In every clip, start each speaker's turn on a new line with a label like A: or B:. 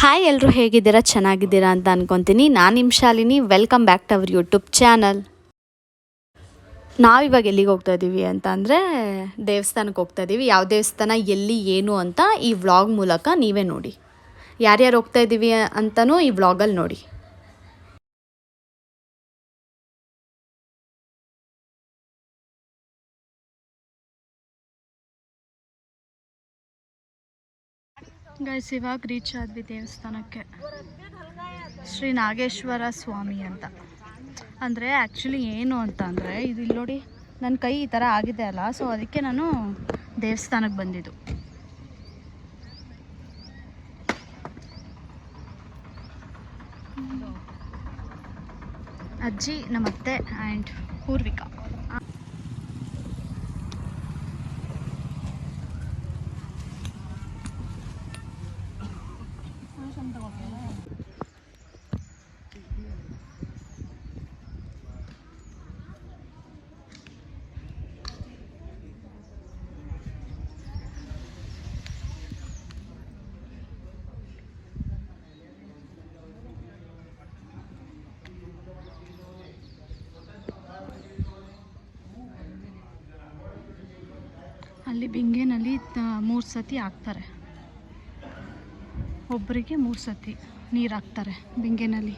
A: Hi ಎಲ್ಲರೂ ಹೇಗಿದ್ದೀರಾ, ಚೆನ್ನಾಗಿದ್ದೀರಾ ಅಂತ ಅನ್ಕೊತೀನಿ. ನಾನು ನಿಮ್ಮ Shalini. Welcome back to our YouTube channel. ನಾವಿವಾಗ ಎಲ್ಲಿಗೆ ಹೋಗ್ತಾ ಇದ್ದೀವಿ ಅಂತ ಅಂದರೆ ದೇವಸ್ಥಾನಕ್ಕೆ ಹೋಗ್ತಾ ಇದ್ದೀವಿ. ಯಾವ ದೇವಸ್ಥಾನ, ಎಲ್ಲಿ, ಏನು ಅಂತ ಈ ವ್ಲಾಗ್ ಮೂಲಕ ನೀವೇ ನೋಡಿ. ಯಾರ್ಯಾರು ಹೋಗ್ತಾ ಇದ್ದೀವಿ ಅಂತಲೂ ಈ ವ್ಲಾಗಲ್ಲಿ ನೋಡಿ. ಗೈಸ್, ಇವಾಗ ರೀಚ್ ಆದ್ವಿ ದೇವಸ್ಥಾನಕ್ಕೆ. ಶ್ರೀ ನಾಗೇಶ್ವರ ಸ್ವಾಮಿ ಅಂತ. ಅಂದರೆ ಆ್ಯಕ್ಚುಲಿ ಏನು ಅಂತ ಅಂದರೆ, ಇದು ಇಲ್ಲಿ ನೋಡಿ, ನನ್ನ ಕೈ ಈ ಥರ ಆಗಿದೆ ಅಲ್ಲ, ಸೊ ಅದಕ್ಕೆ ನಾನು ದೇವಸ್ಥಾನಕ್ಕೆ ಬಂದಿದ್ದು. ಅಜ್ಜಿ, ನಮ್ಮತ್ತೆ ಆ್ಯಂಡ್ ಪೂರ್ವಿಕಾ. ಅಲ್ಲಿ ಬಿಂಗೆನಲ್ಲಿ 3 ಸತಿ ಹಾಕ್ತಾರೆ. ಒಬ್ಬರಿಗೆ 3 ಸತಿ ನೀರು ಹಾಕ್ತಾರೆ ಬಿಂಗೆನಲ್ಲಿ.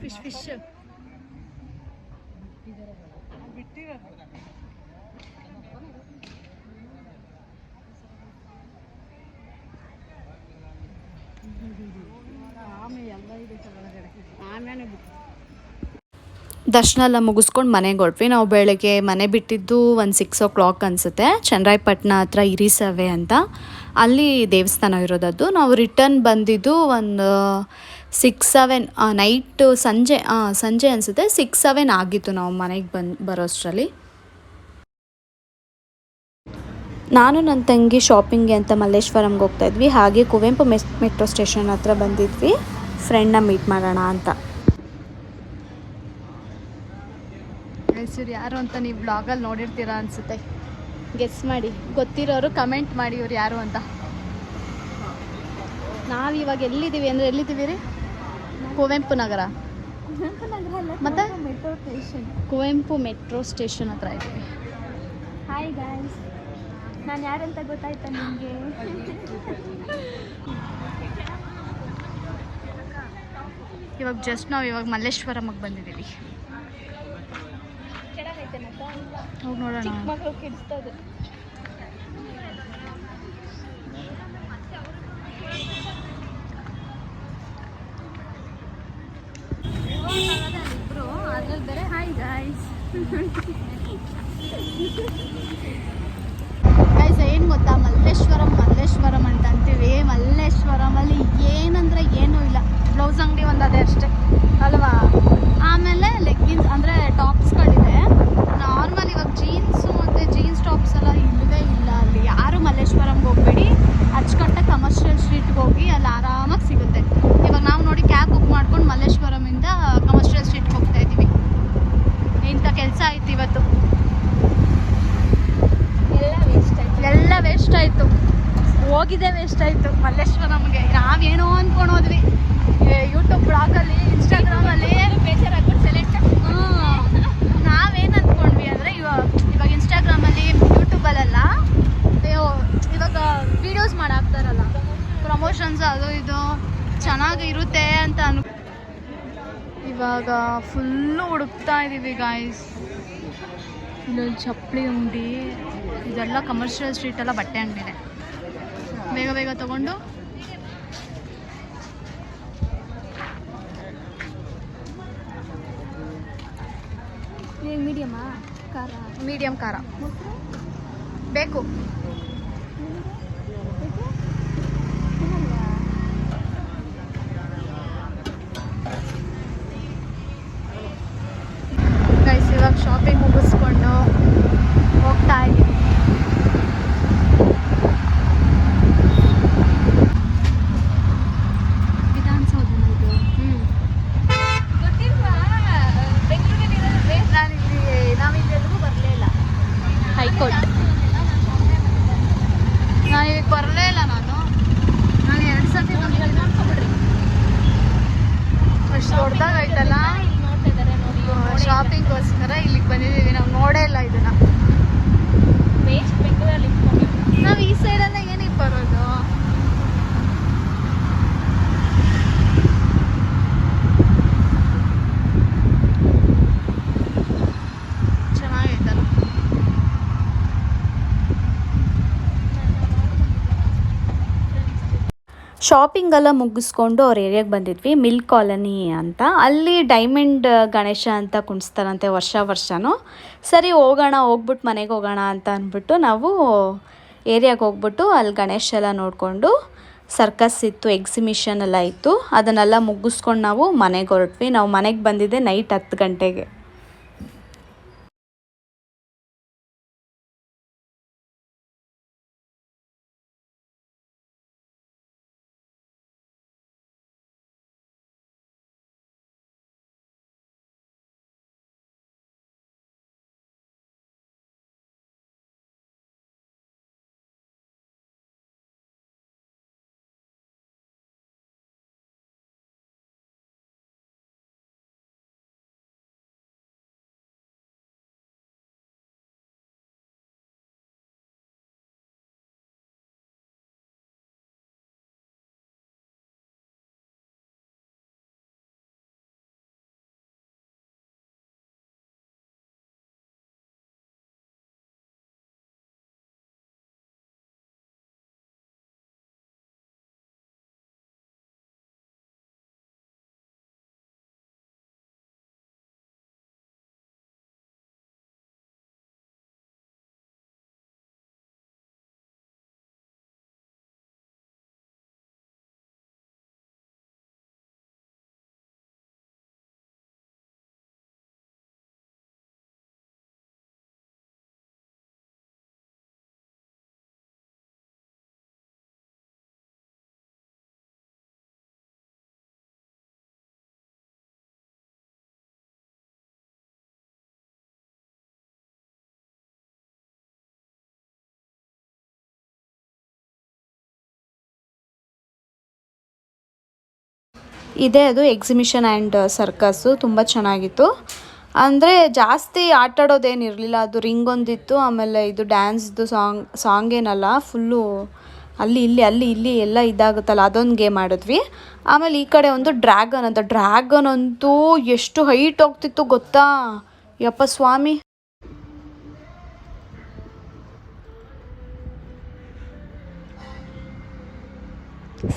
A: ಫಿಶ್ ದರ್ಶನ ಎಲ್ಲ ಮುಗಿಸ್ಕೊಂಡು ಮನೆಗೆ ಹೊರಟ್ವಿ. ನಾವು ಬೆಳಗ್ಗೆ ಮನೆ ಬಿಟ್ಟಿದ್ದು ಒಂದು 6 o'clock ಅನಿಸುತ್ತೆ. ಚನ್ನರಾಯಪಟ್ಟಣ ಹತ್ರ ಇರಿಸವೆ ಅಂತ ಅಲ್ಲಿ ದೇವಸ್ಥಾನ ಇರೋದದ್ದು. ನಾವು ರಿಟರ್ನ್ ಬಂದಿದ್ದು ಒಂದು 6-7 ನೈಟ್ ಸಂಜೆ ಅನಿಸುತ್ತೆ 6-7 ಆಗಿತ್ತು ನಾವು ಮನೆಗೆ ಬರೋಷ್ಟರಲ್ಲಿ. ನಾನು ನನ್ನ ತಂಗಿ ಶಾಪಿಂಗ್ಗೆ ಅಂತ ಮಲ್ಲೇಶ್ವರಂಗೆ ಹೋಗ್ತಾಯಿದ್ವಿ. ಹಾಗೆ ಕುವೆಂಪು ಮೆಟ್ರೋ ಸ್ಟೇಷನ್ ಹತ್ರ ಬಂದಿದ್ವಿ ಫ್ರೆಂಡ್ನ ಮೀಟ್ ಮಾಡೋಣ ಅಂತ. ಇವ್ರು ಯಾರು ಅಂತ ನೀವು ಬ್ಲಾಗಲ್ಲಿ ನೋಡಿರ್ತೀರಾ ಅನಿಸುತ್ತೆ. ಗೆಸ್ ಮಾಡಿ, ಗೊತ್ತಿರೋರು ಕಮೆಂಟ್ ಮಾಡಿ ಇವ್ರು ಯಾರು ಅಂತ. ನಾವಿವಾಗ ಎಲ್ಲಿದ್ದೀವಿ ಅಂದರೆ, ಎಲ್ಲಿದ್ದೀವಿ ರೀ? ಕುವೆಂಪು ನಗರ ಮತ್ತು ಕುವೆಂಪು ಮೆಟ್ರೋ ಸ್ಟೇಷನ್ ಹತ್ರ ಇದ್ದೀವಿ.
B: ಹಾಯ್ ಗಾಯ್ಸ್, ನಾನು ಯಾರಂತ ಗೊತ್ತಾಯ್ತಾ ನಿಮಗೆ?
A: ಇವಾಗ ಜಸ್ಟ್ ನಾವು ಇವಾಗ ಮಲ್ಲೇಶ್ವರಮ್ಗೆ ಬಂದಿದ್ದೀವಿ. ಹೋಗಿ ನೋಡೋಣ.
B: ಚಿಕ್ಕಮಕ್ಕಳು ಕಿಡಿಸ್ತದೆ. ಅದ್ರಲ್ಲಿ ಬೇರೆ ಹಾಯ್ ಗಾಯ್ಸ್.
A: ಗೈಸ್ ಏನು ಗೊತ್ತಾ, ಮಲ್ಲೇಶ್ವರಂ ಅಂತ ಅಂತೀವಿ. ಮಲ್ಲೇಶ್ವರಮಲ್ಲಿ ಏನಂದರೆ ಏನೂ ಇಲ್ಲ. ಬ್ಲೌಸ್ ಅಷ್ಟೇ ಅಲ್ವಾ. ಆಮೇಲೆ ಲೆಗ್ಗಿನ್ಸ್ ಅಂದರೆ ಟಾಪ್ಸ್ಗಳಿದೆ. ನಾರ್ಮಲ್ ಇವಾಗ ಜೀನ್ಸು ಮತ್ತು ಜೀನ್ಸ್ ಟಾಪ್ಸ್ ಎಲ್ಲ ಇಲ್ಲವೇ ಇಲ್ಲ ಅಲ್ಲಿ. ಯಾರು ಮಲ್ಲೇಶ್ವರಂಗೆ ಹೋಗಬೇಡಿ, ಅಚ್ಚುಕಟ್ಟೆ ಕಮರ್ಷಿಯಲ್ ಸ್ಟ್ರೀಟ್ಗೆ ಹೋಗಿ ಅಲ್ಲಿ ಆರಾಮಾಗಿ ಸಿಗುತ್ತೆ. ಇವಾಗ ನಾವು ನೋಡಿ ಕ್ಯಾಬ್ ಬುಕ್ ಮಾಡ್ಕೊಂಡು ಮಲ್ಲೇಶ್ವರಮಿಂದ ಕಮರ್ಷಿಯಲ್ ಸ್ಟ್ರೀಟ್ಗೆ ಹೋಗ್ತಾ ಇದ್ದೀವಿ. ಇಂಥ ಕೆಲಸ ಆಯ್ತು ಇವತ್ತು. ಎಲ್ಲ ವೇಸ್ಟ್ ಆಯಿತು, ಹೋಗಿದ್ದೆ ವೇಸ್ಟ್ ಆಯಿತು ಮಲ್ಲೇಶ್ವರಮ್ಗೆ. ನಾವೇನೋ ಅಂದ್ಕೊಂಡು ಹೋದ್ವಿ ಯೂಟ್ಯೂಬ್ ಬ್ಲಾಗಲ್ಲಿ, ಇನ್ಸ್ಟಾಗ್ರಾಮಲ್ಲಿ ಬೇಜಾರಾಗ್ಬಿಟ್ಟು ಸೆಲೆಕ್ಟ್. ನಾವೇನು ಅಂದ್ಕೊಂಡ್ವಿ ಅಂದರೆ ಇವಾಗ ಇನ್ಸ್ಟಾಗ್ರಾಮಲ್ಲಿ ಯೂಟ್ಯೂಬಲ್ಲೆಲ್ಲ ಇವಾಗ ವೀಡಿಯೋಸ್ ಮಾಡಾಕ್ತಾರಲ್ಲ, ಪ್ರಮೋಷನ್ಸ್ ಅದು ಇದು ಚೆನ್ನಾಗಿ ಇರುತ್ತೆ ಅಂತ ಇವಾಗ ಫುಲ್ಲು ಹುಡುಕ್ತಾ ಇದ್ದೀವಿ ಗಾಯ್ಸ್. ಇಲ್ಲೊಂದು ಚಪ್ಪಲಿ ಅಂಗಡಿ, ಇದೆಲ್ಲ ಕಮರ್ಷಿಯಲ್ ಸ್ಟ್ರೀಟೆಲ್ಲ ಬಟ್ಟೆ ಅಂಗಡಿದೆ. ಬೇಗ ಬೇಗ ತೊಗೊಂಡು
B: ಮೀಡಿಯಮಾ ಖಾರ?
A: ಮೀಡಿಯಮ್ ಖಾರ ಬೇಕು. ಗೈಸ್ ಇವಾಗ ಶಾಪಿಂಗ್ ಮುಗಿಸ್ಕೊಂಡು ಹೋಗ್ತಾ ಇದ್ದೀವಿ. ವಿಧಾನಸೌಧನ ಇದು?
B: ಗೊತ್ತಿಲ್ವಾ? ಬೆಂಗಳೂರಲ್ಲಿ
A: ನಾವಿಲ್ಲಿವರೆಗೂ ಬರಲೇ ಇಲ್ಲ. ಹೈಕೋರ್ಟ್ ನಾನಿವಾಗ ಬರಲೇ ಇಲ್ಲ. ನಾನು 2 ಸತಿ ಬಂದಿದ್ದೀನಿ. ನೋಡ್ಕೊಬಿಡ್ರಿ, ಅಷ್ಟು ದೊಡ್ಡದಾಗೈತಲ್ಲ.
B: ನೋಡ್ತಾ ಇದ್ದಾರೆ ನೋಡಿ.
A: ಶಾಪಿಂಗ್ಗೋಸ್ಕರ ಇಲ್ಲಿಗೆ ಬಂದಿದ್ದೀವಿ. ನಾವು ನೋಡೇ ಇಲ್ಲ ಇದನ್ನ.
B: ವೇಸ್ಟ್ ಬೆಂಗಳೂರಲ್ಲಿ
A: ನಾವು ಈ ಸೈಡಲ್ಲೇ ಏನಕ್ಕೆ ಬರೋದು? ಚೆನ್ನಾಗೈತಲ್ಲ. ಶಾಪಿಂಗೆಲ್ಲ ಮುಗಿಸ್ಕೊಂಡು ಅವ್ರ ಏರಿಯಾಗೆ ಬಂದಿದ್ವಿ, ಮಿಲ್ಕ್ ಕಾಲನಿ ಅಂತ. ಅಲ್ಲಿ ಡೈಮಂಡ್ ಗಣೇಶ ಅಂತ ಕುಣಿಸ್ತಾರಂತೆ ವರ್ಷನೂ. ಸರಿ ಹೋಗೋಣ, ಹೋಗ್ಬಿಟ್ಟು ಮನೆಗೆ ಹೋಗೋಣ ಅಂತ ಅಂದ್ಬಿಟ್ಟು ನಾವು ಏರಿಯಾಗೆ ಹೋಗ್ಬಿಟ್ಟು ಅಲ್ಲಿ ಗಣೇಶ ಎಲ್ಲ ನೋಡಿಕೊಂಡು, ಸರ್ಕಸ್ ಇತ್ತು, ಎಕ್ಸಿಬಿಷನ್ ಎಲ್ಲ ಇತ್ತು, ಅದನ್ನೆಲ್ಲ ಮುಗಿಸ್ಕೊಂಡು ನಾವು ಮನೆಗೆ ಹೊರಟ್ವಿ. ನಾವು ಮನೆಗೆ ಬಂದಿದ್ದೆ ನೈಟ್ 10 ಗಂಟೆಗೆ. ಇದೆ ಅದು ಎಕ್ಸಿಬಿಷನ್ ಆ್ಯಂಡ್ ಸರ್ಕಸ್ಸು. ತುಂಬ ಚೆನ್ನಾಗಿತ್ತು. ಅಂದರೆ ಜಾಸ್ತಿ ಆಟಾಡೋದೇನಿರಲಿಲ್ಲ. ಅದು ರಿಂಗ್ ಒಂದಿತ್ತು, ಆಮೇಲೆ ಇದು ಡ್ಯಾನ್ಸ್ದು ಸಾಂಗ್ ಏನಲ್ಲ, ಫುಲ್ಲು ಅಲ್ಲಿ ಇಲ್ಲಿ ಎಲ್ಲ ಇದಾಗುತ್ತಲ್ಲ, ಅದೊಂದು ಗೇಮ್ ಆಡಿದ್ವಿ. ಆಮೇಲೆ ಈ ಕಡೆ ಒಂದು ಡ್ರ್ಯಾಗನ್ ಅಂತೂ ಎಷ್ಟು ಹೈಟ್ ಹೋಗ್ತಿತ್ತು ಗೊತ್ತಾ, ಯಪ್ಪ ಸ್ವಾಮಿ.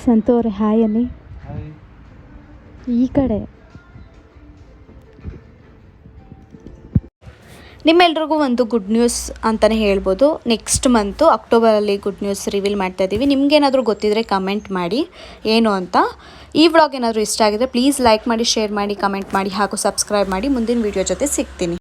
A: ಸಂತೋರೆ ಹಾಯ್ ಅನ್ನಿ ಈ ಕಡೆ. ನಿಮ್ಮೆಲ್ರಿಗೂ ಒಂದು ಗುಡ್ ನ್ಯೂಸ್ ಅಂತಲೇ ಹೇಳ್ಬೋದು. ನೆಕ್ಸ್ಟ್ ಮಂತು ಅಕ್ಟೋಬರಲ್ಲಿ ಗುಡ್ ನ್ಯೂಸ್ ರಿವೀಲ್ ಮಾಡ್ತಾ ಇದ್ದೀವಿ. ನಿಮ್ಗೇನಾದರೂ ಗೊತ್ತಿದ್ದರೆ ಕಮೆಂಟ್ ಮಾಡಿ ಏನು ಅಂತ. ಈ ವ್ಲಾಗ್ ಏನಾದರೂ ಇಷ್ಟ ಆಗಿದ್ರೆ ಪ್ಲೀಸ್ ಲೈಕ್ ಮಾಡಿ, ಶೇರ್ ಮಾಡಿ, ಕಮೆಂಟ್ ಮಾಡಿ ಹಾಗೂ ಸಬ್ಸ್ಕ್ರೈಬ್ ಮಾಡಿ. ಮುಂದಿನ ವೀಡಿಯೋ ಜೊತೆ ಸಿಗ್ತೀನಿ.